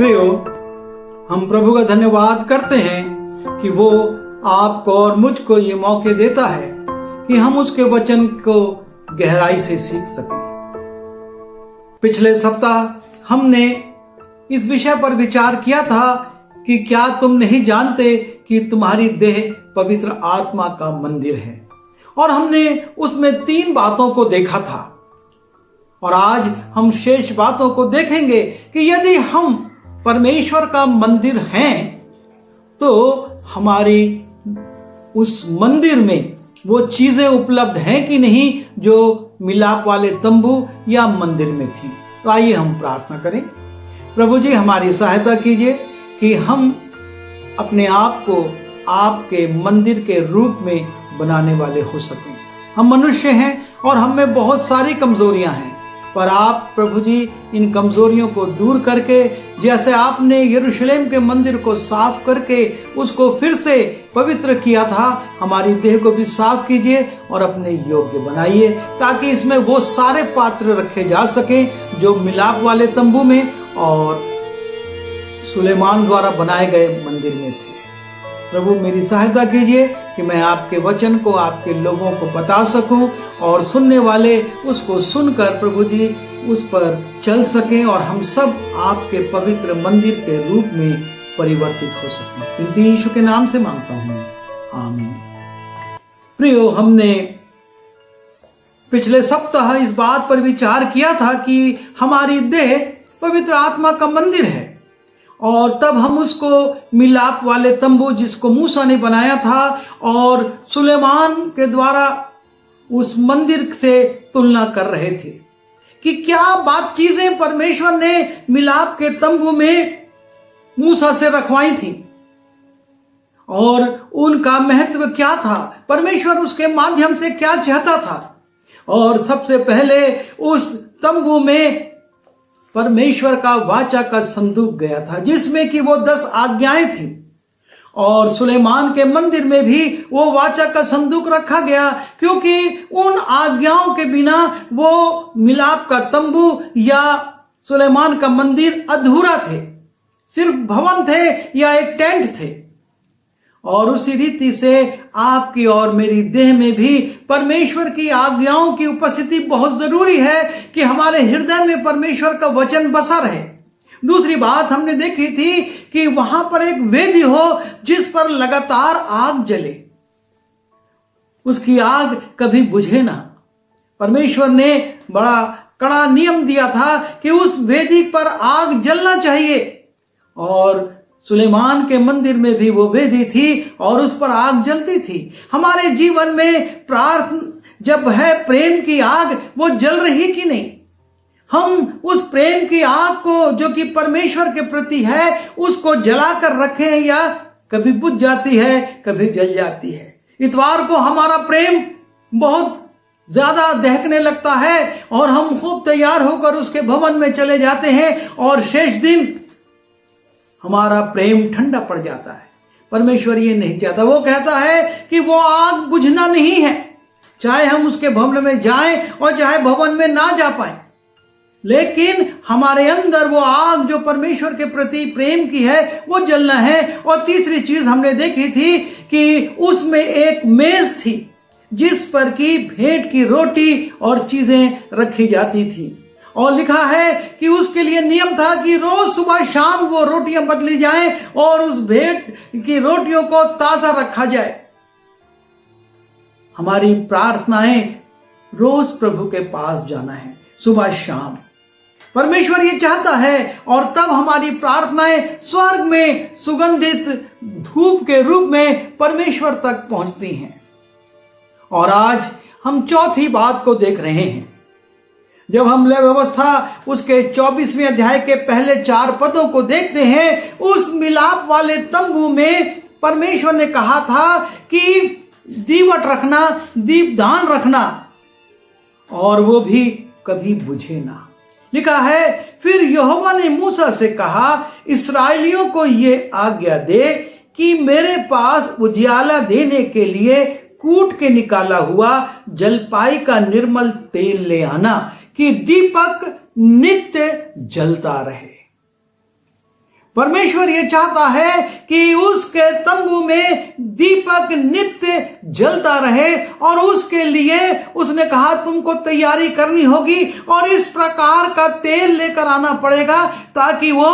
प्रियो, हम प्रभु का धन्यवाद करते हैं कि वो आपको और मुझको ये मौके देता है कि हम उसके वचन को गहराई से सीख सकें। पिछले सप्ताह हमने इस विषय पर विचार किया था कि क्या तुम नहीं जानते कि तुम्हारी देह पवित्र आत्मा का मंदिर है, और हमने उसमें 3 बातों को देखा था। और आज हम शेष बातों को देखेंगे कि यदि हम परमेश्वर का मंदिर हैं तो हमारी उस मंदिर में वो चीजें उपलब्ध हैं कि नहीं जो मिलाप वाले तंबू या मंदिर में थी। तो आइए हम प्रार्थना करें। प्रभु जी, हमारी सहायता कीजिए कि हम अपने आप को आपके मंदिर के रूप में बनाने वाले हो सकें। हम मनुष्य हैं और हम में बहुत सारी कमजोरियां हैं, पर आप प्रभु जी इन कमजोरियों को दूर करके, जैसे आपने यरूशलेम के मंदिर को साफ करके उसको फिर से पवित्र किया था, हमारी देह को भी साफ कीजिए और अपने योग्य बनाइए, ताकि इसमें वो सारे पात्र रखे जा सकें जो मिलाप वाले तंबू में और सुलेमान द्वारा बनाए गए मंदिर में थे। प्रभु, मेरी सहायता कीजिए कि मैं आपके वचन को आपके लोगों को बता सकूं और सुनने वाले उसको सुनकर प्रभु जी उस पर चल सकें और हम सब आपके पवित्र मंदिर के रूप में परिवर्तित हो सकें। इन यीशु के नाम से मांगता हूं, आमीन। प्रियो, हमने पिछले सप्ताह इस बात पर विचार किया था कि हमारी देह पवित्र आत्मा का मंदिर है, और तब हम उसको मिलाप वाले तंबू जिसको मूसा ने बनाया था और सुलेमान के द्वारा उस मंदिर से तुलना कर रहे थे कि क्या चीजें परमेश्वर ने मिलाप के तंबू में मूसा से रखवाई थी और उनका महत्व क्या था, परमेश्वर उसके माध्यम से क्या चाहता था। और सबसे पहले उस तंबू में परमेश्वर का वाचा का संदूक गया था, जिसमें कि वो 10 आज्ञाएं थी, और सुलेमान के मंदिर में भी वो वाचा का संदूक रखा गया, क्योंकि उन आज्ञाओं के बिना वो मिलाप का तंबू या सुलेमान का मंदिर अधूरा थे, सिर्फ भवन थे या एक टेंट थे। और उसी रीति से आपकी और मेरी देह में भी परमेश्वर की आज्ञाओं की उपस्थिति बहुत जरूरी है कि हमारे हृदय में परमेश्वर का वचन बसा रहे। दूसरी बात हमने देखी थी कि वहां पर एक वेदी हो जिस पर लगातार आग जले, उसकी आग कभी बुझे ना। परमेश्वर ने बड़ा कड़ा नियम दिया था कि उस वेदी पर आग जलना चाहिए, और सुलेमान के मंदिर में भी वो वेदी थी और उस पर आग जलती थी। हमारे जीवन में प्रार्थना जब है, प्रेम की आग वो जल रही कि नहीं, हम उस प्रेम की आग को जो कि परमेश्वर के प्रति है उसको जलाकर रखें, या कभी बुझ जाती है कभी जल जाती है। इतवार को हमारा प्रेम बहुत ज्यादा दहकने लगता है और हम खूब तैयार होकर उसके भवन में चले जाते हैं, और शेष दिन हमारा प्रेम ठंडा पड़ जाता है। परमेश्वर ये नहीं चाहता। वो कहता है कि वो आग बुझना नहीं है, चाहे हम उसके भवन में जाएं और चाहे भवन में ना जा पाए, लेकिन हमारे अंदर वो आग जो परमेश्वर के प्रति प्रेम की है वो जलना है। और तीसरी चीज हमने देखी थी कि उसमें एक मेज थी जिस पर की भेंट की रोटी और चीजें रखी जाती थी, और लिखा है कि उसके लिए नियम था कि रोज सुबह शाम वो रोटियां बदली जाएं और उस भेंट की रोटियों को ताजा रखा जाए। हमारी प्रार्थनाएं रोज प्रभु के पास जाना है, सुबह शाम। परमेश्वर ये चाहता है, और तब हमारी प्रार्थनाएं स्वर्ग में सुगंधित धूप के रूप में परमेश्वर तक पहुंचती हैं। और आज हम चौथी बात को देख रहे हैं। जब हम लेवी व्यवस्था उसके 24वें अध्याय के पहले 4 पदों को देखते हैं, उस मिलाप वाले तंबू में परमेश्वर ने कहा था कि दीवट रखना, दीपदान रखना, और वो भी कभी बुझे ना। लिखा है, फिर यहोवा ने मूसा से कहा, इस्राएलियों को ये आज्ञा दे कि मेरे पास उजियाला देने के लिए कूट के निकाला हुआ जलपाई का निर्मल तेल ले आना, कि दीपक नित्य जलता रहे। परमेश्वर ये चाहता है कि उसके तंबू में दीपक नित्य जलता रहे, और उसके लिए उसने कहा तुमको तैयारी करनी होगी और इस प्रकार का तेल लेकर आना पड़ेगा ताकि वो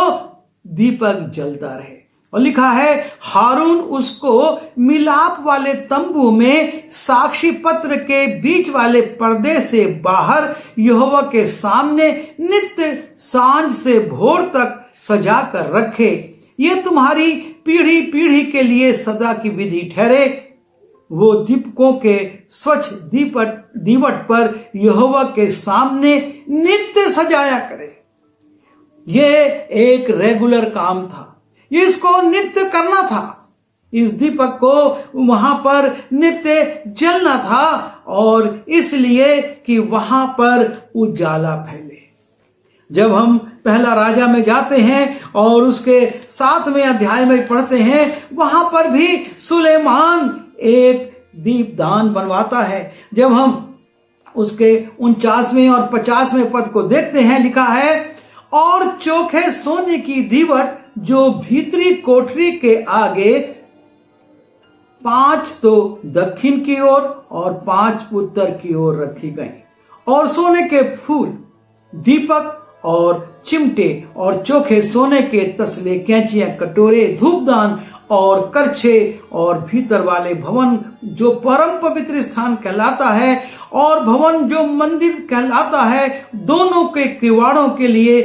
दीपक जलता रहे। और लिखा है हारून उसको मिलाप वाले तंबू में साक्षी पत्र के बीच वाले पर्दे से बाहर यहोवा के सामने नित्य सांझ से भोर तक सजा कर रखे। ये तुम्हारी पीढ़ी पीढ़ी के लिए सदा की विधि ठहरे। वो दीपकों के स्वच्छ दीवट पर यहोवा के सामने नित्य सजाया करे। ये एक रेगुलर काम था, इसको नित्य करना था। इस दीपक को वहां पर नित्य जलना था, और इसलिए कि वहां पर उजाला फैले। जब हम पहला राजा में जाते हैं और उसके 7वें अध्याय में पढ़ते हैं, वहां पर भी सुलेमान एक दीपदान बनवाता है। जब हम उसके 49वें और 50वें पद को देखते हैं, लिखा है और चोखे सोने की दीवट जो भीतरी कोठरी के आगे 5 तो दक्षिण की ओर और 5 उत्तर की ओर रखी गई, और सोने के फूल, दीपक और चिमटे और चोखे सोने के तसले, कैंचियां, कटोरे, धूपदान और करछे, और भीतर वाले भवन जो परम पवित्र स्थान कहलाता है और भवन जो मंदिर कहलाता है, दोनों के किवाड़ों के लिए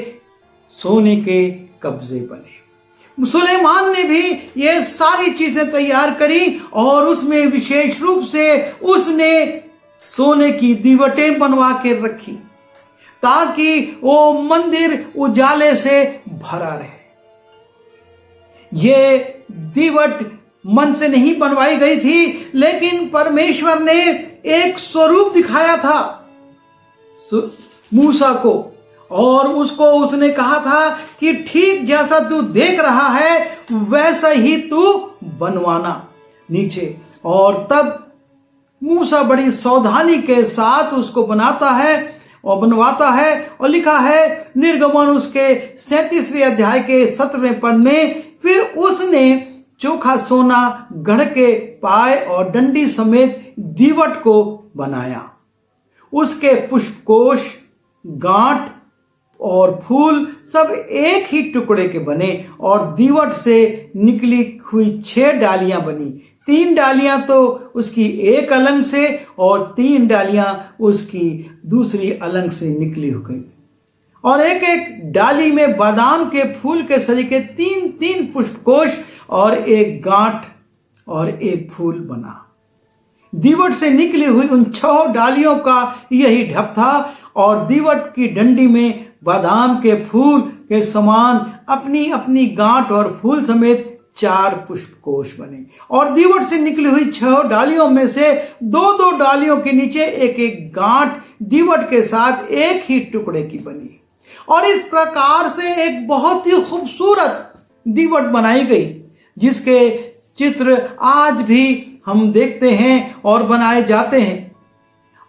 सोने के कब्जे बने। सुलेमान ने भी ये सारी चीजें तैयार करी, और उसमें विशेष रूप से उसने सोने की दीवटें बनवा के रखी ताकि वो मंदिर उजाले से भरा रहे। ये दीवट मन से नहीं बनवाई गई थी, लेकिन परमेश्वर ने एक स्वरूप दिखाया था मूसा को, और उसको उसने कहा था कि ठीक जैसा तू देख रहा है वैसा ही तू बनवाना नीचे। और तब मूसा बड़ी सावधानी के साथ उसको बनाता है और बनवाता है। और लिखा है निर्गमन उसके 37वें अध्याय के 17वें पद में, फिर उसने चोखा सोना गढ़ के पाए और डंडी समेत दीवट को बनाया। उसके पुष्पकोश, गांठ और फूल सब एक ही टुकड़े के बने, और दीवट से निकली हुई 6 डालियां बनी। 3 डालियां तो उसकी एक अलंग से और 3 डालियां उसकी दूसरी अलंग से निकली हो गई, और एक एक डाली में बादाम के फूल के सलीके 3-3 पुष्पकोश और एक गांठ और एक फूल बना। दीवट से निकली हुई उन 6 डालियों का यही ढप था, और दीवट की डंडी में बादाम के फूल के समान अपनी अपनी गांठ और फूल समेत 4 पुष्पकोश बने। और दीवट से निकली हुई 6 डालियों में से 2-2 डालियों के नीचे एक एक गांठ दीवट के साथ एक ही टुकड़े की बनी, और इस प्रकार से एक बहुत ही खूबसूरत दीवट बनाई गई, जिसके चित्र आज भी हम देखते हैं और बनाए जाते हैं,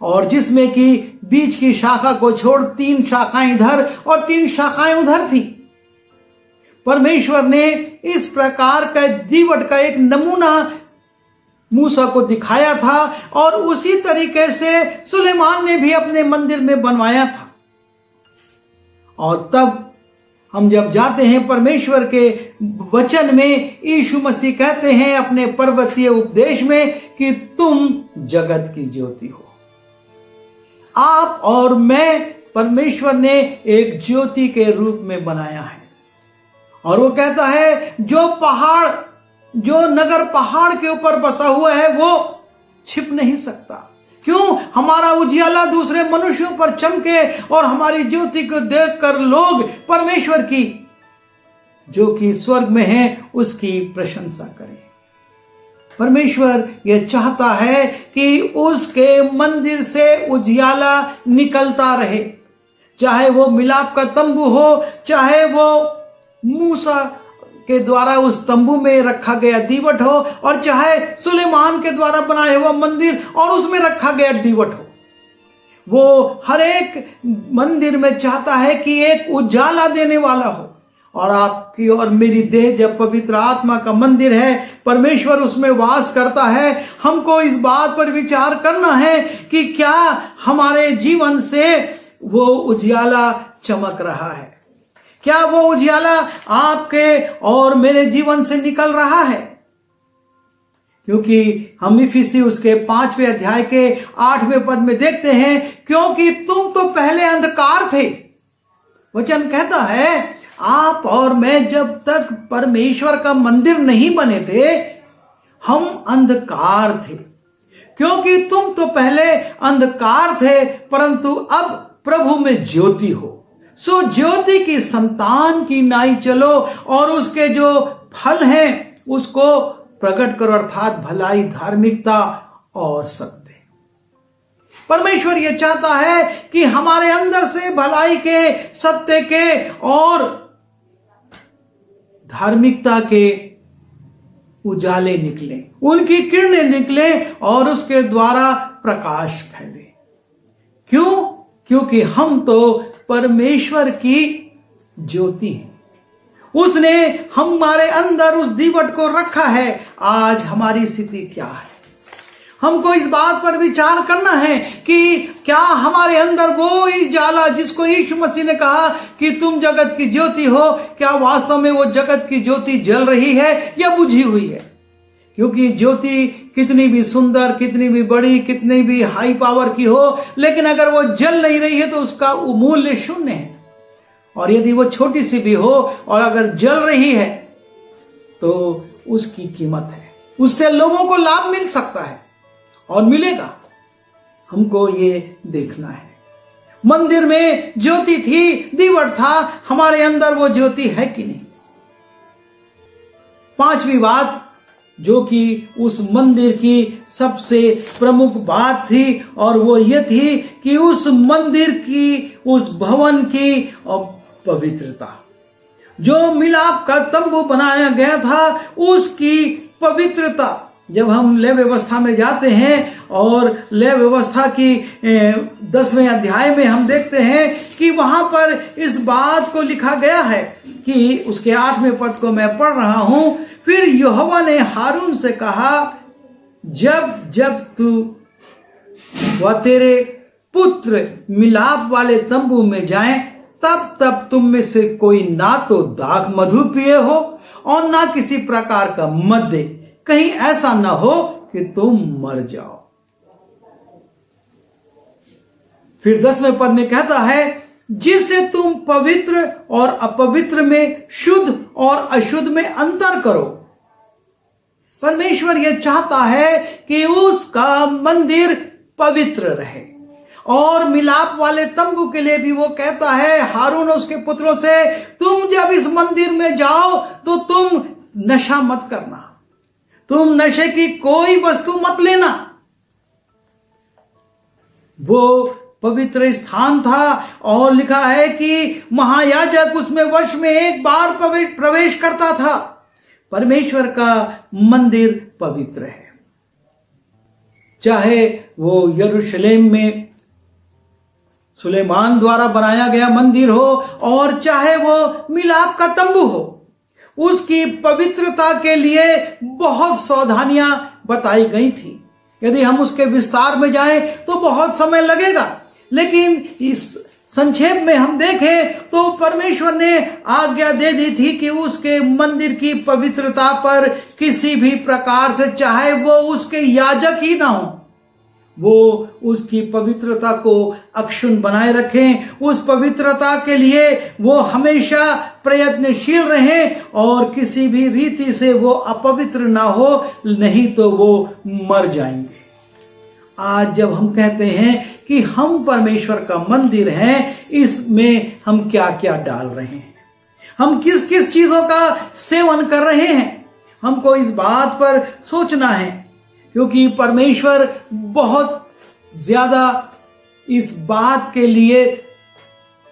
और जिसमें कि बीच की शाखा को छोड़ 3 शाखाएं इधर और 3 शाखाएं उधर थी। परमेश्वर ने इस प्रकार का दीवट का एक नमूना मूसा को दिखाया था, और उसी तरीके से सुलेमान ने भी अपने मंदिर में बनवाया था। और तब हम जब जाते हैं परमेश्वर के वचन में, यीशु मसीह कहते हैं अपने पर्वतीय उपदेश में कि तुम जगत की ज्योति हो। आप और मैं परमेश्वर ने एक ज्योति के रूप में बनाया है, और वो कहता है जो नगर पहाड़ के ऊपर बसा हुआ है वो छिप नहीं सकता। क्यों? हमारा उजियाला दूसरे मनुष्यों पर चमके, और हमारी ज्योति को देखकर लोग परमेश्वर की जो कि स्वर्ग में है उसकी प्रशंसा करें। परमेश्वर यह चाहता है कि उसके मंदिर से उजियाला निकलता रहे, चाहे वो मिलाप का तंबू हो, चाहे वो मूसा के द्वारा उस तंबू में रखा गया दीवट हो, और चाहे सुलेमान के द्वारा बनाया हुआ मंदिर और उसमें रखा गया दीवट हो। वो हर एक मंदिर में चाहता है कि एक उजाला देने वाला हो, और आपकी और मेरी देह जब पवित्र आत्मा का मंदिर है, परमेश्वर उसमें वास करता है, हमको इस बात पर विचार करना है कि क्या हमारे जीवन से वो उजियाला चमक रहा है, क्या वो उजियाला आपके और मेरे जीवन से निकल रहा है। क्योंकि हम इफिसी उसके 5वें अध्याय के 8वें पद में देखते हैं, क्योंकि तुम तो पहले अंधकार थे। वचन कहता है आप और मैं जब तक परमेश्वर का मंदिर नहीं बने थे, हम अंधकार थे। क्योंकि तुम तो पहले अंधकार थे, परंतु अब प्रभु में ज्योति हो। सो ज्योति की संतान की नाई चलो और उसके जो फल हैं उसको प्रकट करो, अर्थात भलाई, धार्मिकता और सत्य। परमेश्वर ये चाहता है कि हमारे अंदर से भलाई के, सत्य के और धार्मिकता के उजाले निकले, उनकी किरणें निकले और उसके द्वारा प्रकाश फैले। क्यों? क्योंकि हम तो परमेश्वर की ज्योति हैं। उसने हमारे अंदर उस दीवट को रखा है। आज हमारी स्थिति क्या है? हमको इस बात पर विचार करना है कि क्या हमारे अंदर वो उजाला जिसको यीशु मसीह ने कहा कि तुम जगत की ज्योति हो, क्या वास्तव में वो जगत की ज्योति जल रही है या बुझी हुई है? क्योंकि ज्योति कितनी भी सुंदर, कितनी भी बड़ी, कितनी भी हाई पावर की हो, लेकिन अगर वो जल नहीं रही है तो उसका मूल्य शून्य है। और यदि वो छोटी सी भी हो और अगर जल रही है तो उसकी कीमत है, उससे लोगों को लाभ मिल सकता है और मिलेगा। हमको ये देखना है। मंदिर में ज्योति थी, दीवट था, हमारे अंदर वो ज्योति है कि नहीं। 5वीं बात जो कि उस मंदिर की सबसे प्रमुख बात थी, और वो ये थी कि उस मंदिर की, उस भवन की पवित्रता। जो मिलाप का तंबू बनाया गया था उसकी पवित्रता। जब हम लेव व्यवस्था में जाते हैं और लेव व्यवस्था की 10वें अध्याय में हम देखते हैं कि वहां पर इस बात को लिखा गया है कि उसके 8वें पद को मैं पढ़ रहा हूं। फिर यहोवा ने हारून से कहा, जब जब तू व तेरे पुत्र मिलाप वाले तंबू में जाएं, तब तब तुम में से कोई ना तो दाख मधु पिए हो और ना किसी प्रकार का मद्य, कहीं ऐसा ना हो कि तुम मर जाओ। फिर 10वें पद में कहता है, जिससे तुम पवित्र और अपवित्र में, शुद्ध और अशुद्ध में अंतर करो। परमेश्वर यह चाहता है कि उसका मंदिर पवित्र रहे। और मिलाप वाले तंबू के लिए भी वो कहता है हारून और उसके पुत्रों से, तुम जब इस मंदिर में जाओ तो तुम नशा मत करना, तुम नशे की कोई वस्तु मत लेना। वो पवित्र स्थान था और लिखा है कि महायाजक उसमें वर्ष में एक बार प्रवेश करता था। परमेश्वर का मंदिर पवित्र है, चाहे वो यरूशलेम में सुलेमान द्वारा बनाया गया मंदिर हो और चाहे वो मिलाप का तंबू हो। उसकी पवित्रता के लिए बहुत सावधानियां बताई गई थी। यदि हम उसके विस्तार में जाएं तो बहुत समय लगेगा, लेकिन इस संक्षेप में हम देखें तो परमेश्वर ने आज्ञा दे दी थी कि उसके मंदिर की पवित्रता पर किसी भी प्रकार से, चाहे वो उसके याजक ही ना हो, वो उसकी पवित्रता को अक्षुण्ण बनाए रखें। उस पवित्रता के लिए वो हमेशा प्रयत्नशील रहें और किसी भी रीति से वो अपवित्र ना हो, नहीं तो वो मर जाएंगे। आज जब हम कहते हैं कि हम परमेश्वर का मंदिर हैं, इसमें हम क्या क्या डाल रहे हैं, हम किस किस चीजों का सेवन कर रहे हैं, हमको इस बात पर सोचना है। क्योंकि परमेश्वर बहुत ज्यादा इस बात के लिए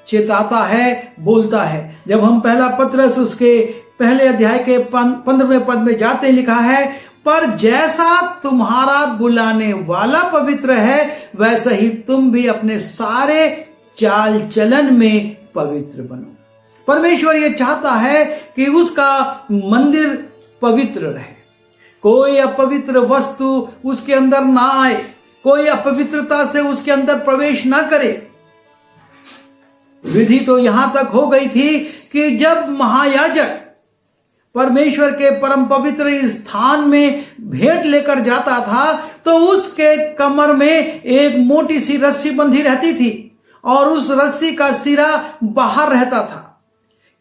चेताता है, बोलता है। जब हम पहला पत्रस उसके पहले अध्याय के 15वें पद में जाते लिखा है, पर जैसा तुम्हारा बुलाने वाला पवित्र है, वैसा ही तुम भी अपने सारे चाल चलन में पवित्र बनो। परमेश्वर ये चाहता है कि उसका मंदिर पवित्र रहे, कोई अपवित्र वस्तु उसके अंदर ना आए, कोई अपवित्रता से उसके अंदर प्रवेश ना करे। विधि तो यहां तक हो गई थी कि जब महायाजक परमेश्वर के परम पवित्र स्थान में भेंट लेकर जाता था तो उसके कमर में एक मोटी सी रस्सी बंधी रहती थी और उस रस्सी का सिरा बाहर रहता था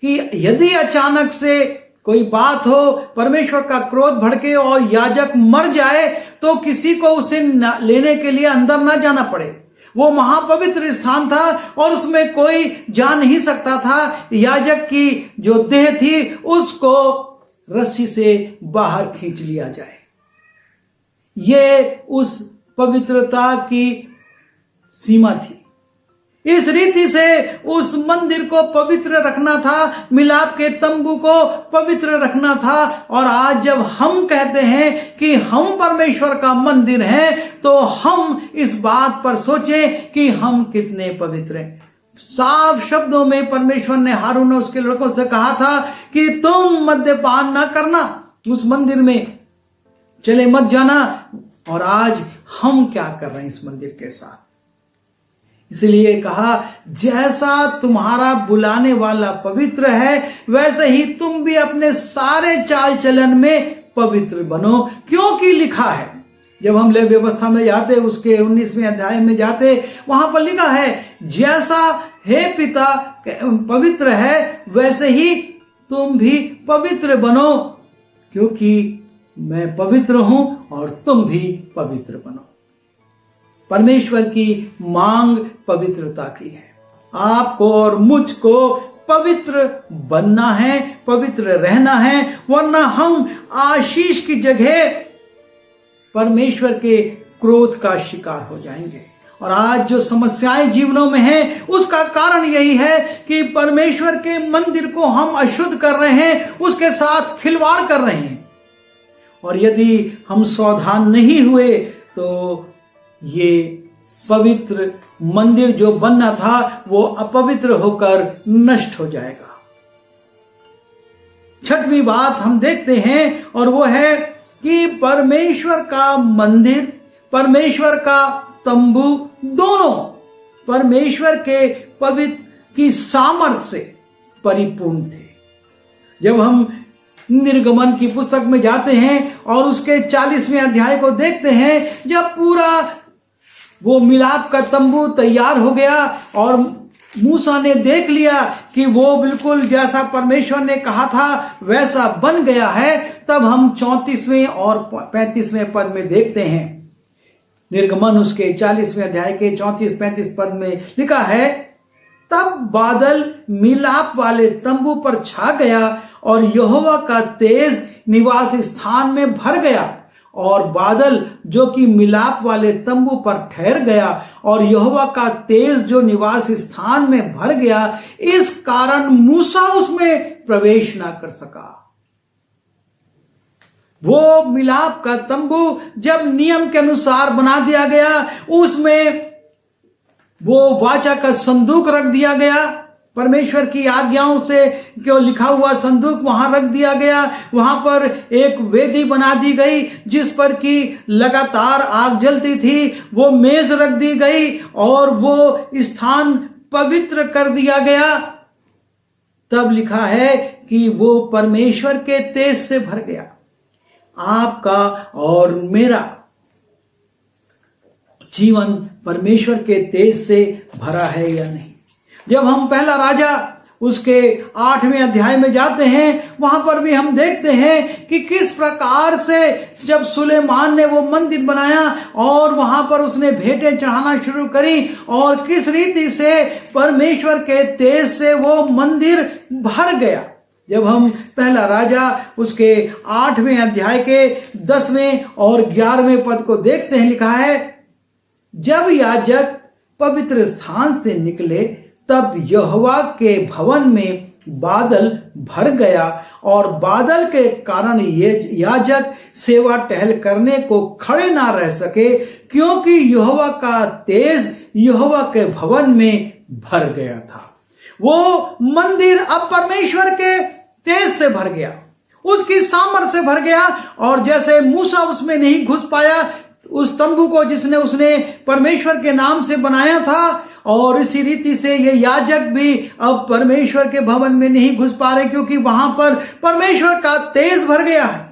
कि यदि अचानक से कोई बात हो, परमेश्वर का क्रोध भड़के और याजक मर जाए तो किसी को उसे लेने के लिए अंदर ना जाना पड़े। वो महापवित्र स्थान था और उसमें कोई जा नहीं सकता था। याजक की जो देह थी उसको रस्सी से बाहर खींच लिया जाए। ये उस पवित्रता की सीमा थी। इस रीति से उस मंदिर को पवित्र रखना था, मिलाप के तंबू को पवित्र रखना था। और आज जब हम कहते हैं कि हम परमेश्वर का मंदिर हैं तो हम इस बात पर सोचें कि हम कितने पवित्र हैं। साफ शब्दों में परमेश्वर ने हारून और उसके लड़कों से कहा था कि तुम मद्यपान ना करना, उस मंदिर में चले मत जाना। और आज हम क्या कर रहे हैं इस मंदिर के साथ? इसलिए कहा, जैसा तुम्हारा बुलाने वाला पवित्र है वैसे ही तुम भी अपने सारे चाल चलन में पवित्र बनो, क्योंकि लिखा है। जब हम लेवी व्यवस्था में जाते, उसके 19वें अध्याय में जाते, वहां पर लिखा है, जैसा हे पिता पवित्र है वैसे ही तुम भी पवित्र बनो, क्योंकि मैं पवित्र हूं और तुम भी पवित्र बनो। परमेश्वर की मांग पवित्रता की है। आपको और मुझको पवित्र बनना है, पवित्र रहना है, वरना हम आशीष की जगह परमेश्वर के क्रोध का शिकार हो जाएंगे। और आज जो समस्याएं जीवनों में हैं उसका कारण यही है कि परमेश्वर के मंदिर को हम अशुद्ध कर रहे हैं, उसके साथ खिलवाड़ कर रहे हैं। और यदि हम सावधान नहीं हुए तो ये पवित्र मंदिर जो बनना था वो अपवित्र होकर नष्ट हो जाएगा। छठवीं बात हम देखते हैं और वो है कि परमेश्वर का मंदिर, परमेश्वर का तंबू दोनों परमेश्वर के पवित्र की सामर्थ से परिपूर्ण थे। जब हम निर्गमन की पुस्तक में जाते हैं और उसके 40वें अध्याय को देखते हैं, जब पूरा वो मिलाप का तंबू तैयार हो गया और मूसा ने देख लिया कि वो बिल्कुल जैसा परमेश्वर ने कहा था वैसा बन गया है, तब हम 34वें और 35वें पद में देखते हैं। निर्गमन उसके 40वें अध्याय के 34-35 पद में लिखा है, तब बादल मिलाप वाले तंबू पर छा गया और यहोवा का तेज निवास स्थान में भर गया, और बादल जो कि मिलाप वाले तंबू पर ठहर गया और यहोवा का तेज जो निवास स्थान में भर गया, इस कारण मूसा उसमें प्रवेश ना कर सका। वो मिलाप का तंबू जब नियम के अनुसार बना दिया गया, उसमें वो वाचा का संदूक रख दिया गया, परमेश्वर की आज्ञाओं से क्यों लिखा हुआ संदूक वहां रख दिया गया। वहां पर एक वेदी बना दी गई जिस पर कि लगातार आग जलती थी, वो मेज रख दी गई और वो स्थान पवित्र कर दिया गया। तब लिखा है कि वो परमेश्वर के तेज से भर गया। आपका और मेरा जीवन परमेश्वर के तेज से भरा है या नहीं? जब हम पहला राजा उसके 8वें अध्याय में जाते हैं, वहां पर भी हम देखते हैं कि किस प्रकार से जब सुलेमान ने वो मंदिर बनाया और वहां पर उसने भेंटें चढ़ाना शुरू करी और किस रीति से परमेश्वर के तेज से वो मंदिर भर गया। जब हम पहला राजा उसके 8वें अध्याय के 10वें और 11वें पद को देखते हैं, लिखा है, जब याजक पवित्र स्थान से निकले तब यहोवा के भवन में बादल भर गया और बादल के कारण ये याजक सेवा टहल करने को खड़े ना रह सके, क्योंकि यहोवा का तेज यहोवा के भवन में भर गया था। वो मंदिर अब परमेश्वर के तेज से भर गया, उसकी सामर्थ से भर गया। और जैसे मूसा उसमें नहीं घुस पाया, उस तंबू को जिसने उसने परमेश्वर के नाम से बनाया था, और इसी रीति से ये याजक भी अब परमेश्वर के भवन में नहीं घुस पा रहे, क्योंकि वहां पर परमेश्वर का तेज भर गया है।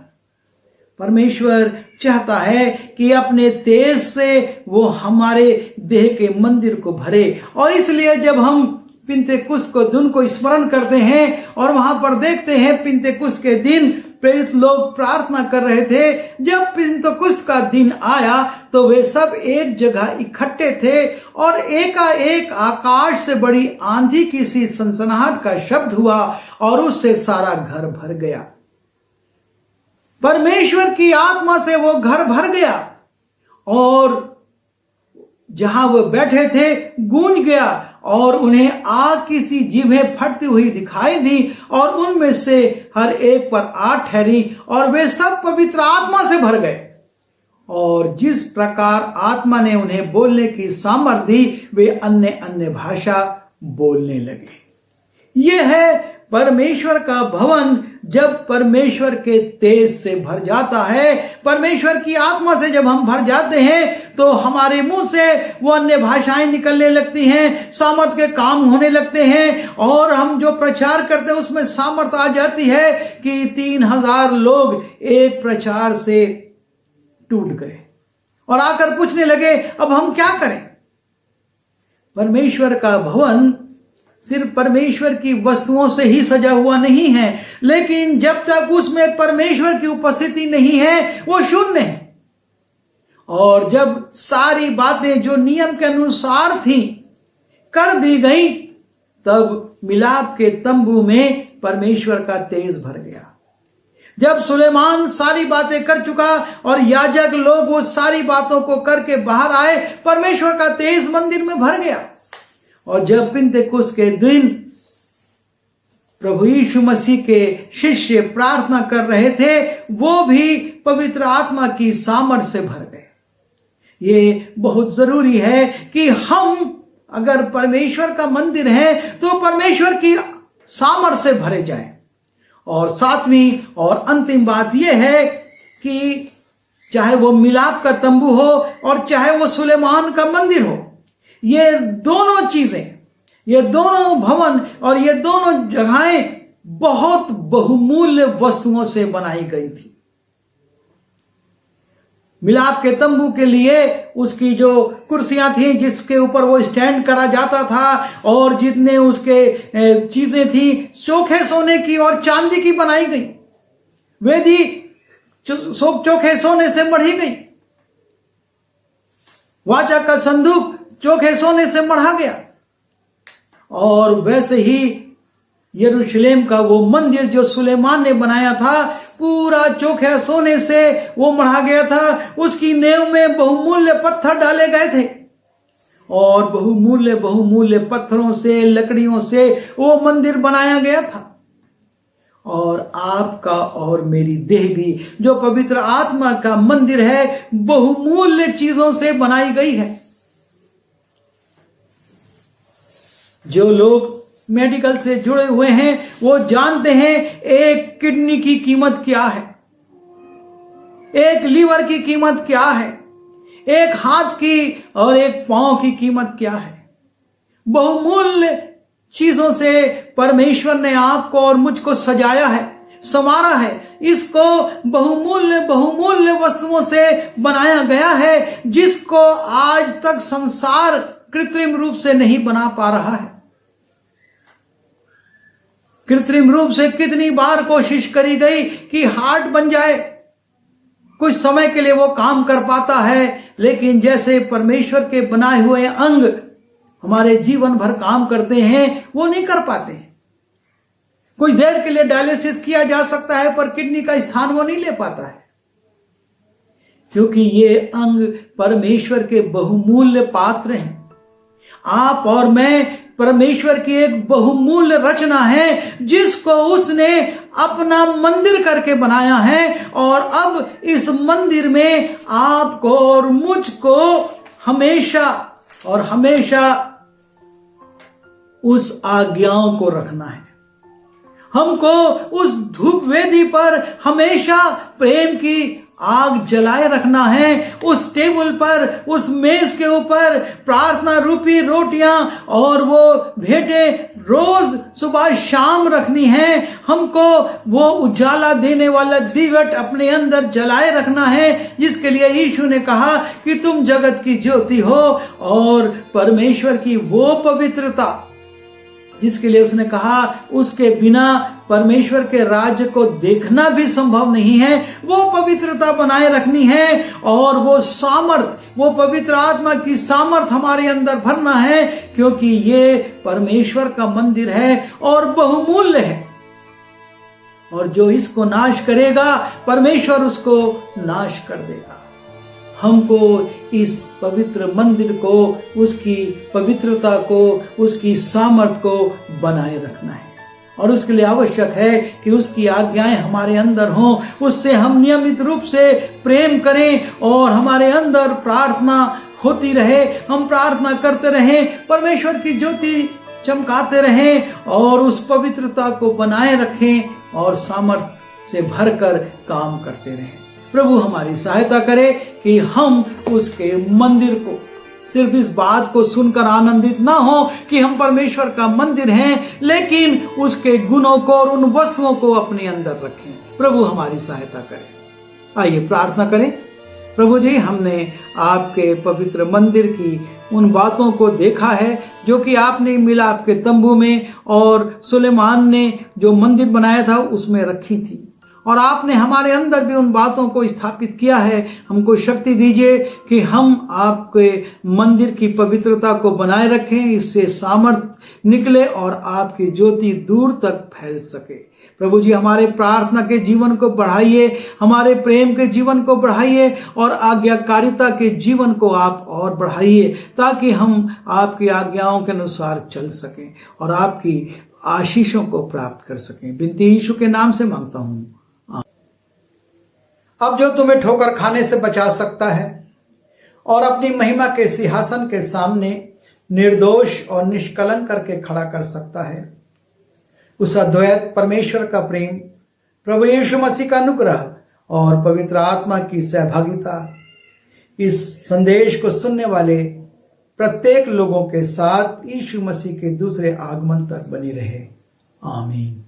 परमेश्वर चाहता है कि अपने तेज से वो हमारे देह के मंदिर को भरे। और इसलिए जब हम पिन्तेकुस्त को दिन को स्मरण करते हैं और वहां पर देखते हैं पिन्तेकुस्त के दिन प्रेरित लोग प्रार्थना कर रहे थे, जब पिन्तेकुस्त का दिन आया तो वे सब एक जगह इकट्ठे थे और एकाएक आकाश से बड़ी आंधी की सी सनसनाहट का शब्द हुआ और उससे सारा घर भर गया। परमेश्वर की आत्मा से वो घर भर गया और जहां वो बैठे थे गूंज गया और उन्हें आग की सी जीभें फटती हुई दिखाई दी और उनमें से हर एक पर आग ठहरी और वे सब पवित्र आत्मा से भर गए। और जिस प्रकार आत्मा ने उन्हें बोलने की सामर्थ दी, वे अन्य अन्य भाषा बोलने लगे। यह है परमेश्वर का भवन जब परमेश्वर के तेज से भर जाता है। परमेश्वर की आत्मा से जब हम भर जाते हैं तो हमारे मुंह से वो अन्य भाषाएं निकलने लगती हैं, सामर्थ के काम होने लगते हैं और हम जो प्रचार करते हैं उसमें सामर्थ आ जाती है कि 3000 लोग एक प्रचार से टूट गए और आकर पूछने लगे अब हम क्या करें। परमेश्वर का भवन सिर्फ परमेश्वर की वस्तुओं से ही सजा हुआ नहीं है, लेकिन जब तक उसमें परमेश्वर की उपस्थिति नहीं है वो शून्य है। और जब सारी बातें जो नियम के अनुसार थी कर दी गई, तब मिलाप के तंबू में परमेश्वर का तेज भर गया। जब सुलेमान सारी बातें कर चुका और याजक लोग वो सारी बातों को करके बाहर आए, परमेश्वर का तेज मंदिर में भर गया। और जब पिन्तेकुस्त के दिन प्रभु यीशु मसीह के शिष्य प्रार्थना कर रहे थे, वो भी पवित्र आत्मा की सामर्थ से भर गए। ये बहुत जरूरी है कि हम अगर परमेश्वर का मंदिर है तो परमेश्वर की सामर्थ से भरे जाएं। और सातवीं और अंतिम बात यह है कि चाहे वो मिलाप का तंबू हो और चाहे वो सुलेमान का मंदिर हो, ये दोनों चीजें, ये दोनों भवन और ये दोनों जगहें बहुत बहुमूल्य वस्तुओं से बनाई गई थी। मिलाप के तंबू के लिए उसकी जो कुर्सियां थी जिसके ऊपर वो स्टैंड करा जाता था और जितने उसके चीजें थी चोखे सोने की और चांदी की बनाई गई। वेदी चोखे सोने से मढ़ी गई। वाचा का संदूक चोखे सोने से मढ़ा गया। और वैसे ही यरूशलेम का वो मंदिर जो सुलेमान ने बनाया था, पूरा चोखे सोने से वो मढ़ा गया था। उसकी नेव में बहुमूल्य पत्थर डाले गए थे और बहुमूल्य पत्थरों से, लकड़ियों से वो मंदिर बनाया गया था। और आपका और मेरी देह भी जो पवित्र आत्मा का मंदिर है, बहुमूल्य चीजों से बनाई गई है। जो लोग मेडिकल से जुड़े हुए हैं वो जानते हैं एक किडनी की कीमत क्या है, एक लीवर की कीमत क्या है, एक हाथ की और एक पांव की कीमत क्या है। बहुमूल्य चीजों से परमेश्वर ने आपको और मुझको सजाया है, संवारा है। इसको बहुमूल्य वस्तुओं से बनाया गया है जिसको आज तक संसार कृत्रिम रूप से नहीं बना पा रहा है। कृत्रिम रूप से कितनी बार कोशिश करी गई कि हार्ट बन जाए, कुछ समय के लिए वो काम कर पाता है, लेकिन जैसे परमेश्वर के बनाए हुए अंग हमारे जीवन भर काम करते हैं वो नहीं कर पाते हैं। कुछ देर के लिए डायलिसिस किया जा सकता है पर किडनी का स्थान वो नहीं ले पाता है, क्योंकि ये अंग परमेश्वर के बहुमूल्य पात्र हैं। आप और मैं परमेश्वर की एक बहुमूल्य रचना है जिसको उसने अपना मंदिर करके बनाया है। और अब इस मंदिर में आपको और मुझको हमेशा और हमेशा उस आज्ञाओं को रखना है। हमको उस धूप वेदी पर हमेशा प्रेम की आग जलाए रखना है। उस टेबल पर, उस मेज के ऊपर प्रार्थना रूपी रोटियां और वो भेंटें रोज सुबह शाम रखनी है। हमको वो उजाला देने वाला दीवट अपने अंदर जलाए रखना है, जिसके लिए यीशु ने कहा कि तुम जगत की ज्योति हो, और परमेश्वर की वो पवित्रता जिसके लिए उसने कहा उसके बिना परमेश्वर के राज्य को देखना भी संभव नहीं है, वो पवित्रता बनाए रखनी है। और वो सामर्थ, वो पवित्र आत्मा की सामर्थ हमारे अंदर भरना है, क्योंकि ये परमेश्वर का मंदिर है और बहुमूल्य है। और जो इसको नाश करेगा, परमेश्वर उसको नाश कर देगा। हमको इस पवित्र मंदिर को, उसकी पवित्रता को, उसकी सामर्थ को बनाए रखना है, और उसके लिए आवश्यक है कि उसकी आज्ञाएं हमारे अंदर हों, उससे हम नियमित रूप से प्रेम करें और हमारे अंदर प्रार्थना होती रहे, हम प्रार्थना करते रहें, परमेश्वर की ज्योति चमकाते रहें और उस पवित्रता को बनाए रखें और सामर्थ से भरकर काम करते रहें। प्रभु हमारी सहायता करे कि हम उसके मंदिर को सिर्फ इस बात को सुनकर आनंदित ना हो कि हम परमेश्वर का मंदिर हैं, लेकिन उसके गुणों को और उन वस्तुओं को अपने अंदर रखें। प्रभु हमारी सहायता करे। आइए प्रार्थना करें। प्रभु जी, हमने आपके पवित्र मंदिर की उन बातों को देखा है जो कि आपने मिला आपके तंबू में, और सुलेमान ने जो मंदिर बनाया था उसमें रखी थी, और आपने हमारे अंदर भी उन बातों को स्थापित किया है। हमको शक्ति दीजिए कि हम आपके मंदिर की पवित्रता को बनाए रखें, इससे सामर्थ्य निकले और आपकी ज्योति दूर तक फैल सके। प्रभु जी, हमारे प्रार्थना के जीवन को बढ़ाइए, हमारे प्रेम के जीवन को बढ़ाइए और आज्ञाकारिता के जीवन को आप और बढ़ाइए, ताकि हम आपकी आज्ञाओं के अनुसार चल सकें और आपकी आशीषों को प्राप्त कर सकें। विनती यीशु के नाम से मांगता हूँ। अब जो तुम्हें ठोकर खाने से बचा सकता है और अपनी महिमा के सिंहासन के सामने निर्दोष और निष्कलन करके खड़ा कर सकता है, उस अद्वैत परमेश्वर का प्रेम, प्रभु यीशु मसीह का अनुग्रह और पवित्र आत्मा की सहभागिता इस संदेश को सुनने वाले प्रत्येक लोगों के साथ यीशु मसीह के दूसरे आगमन तक बनी रहे। आमीन।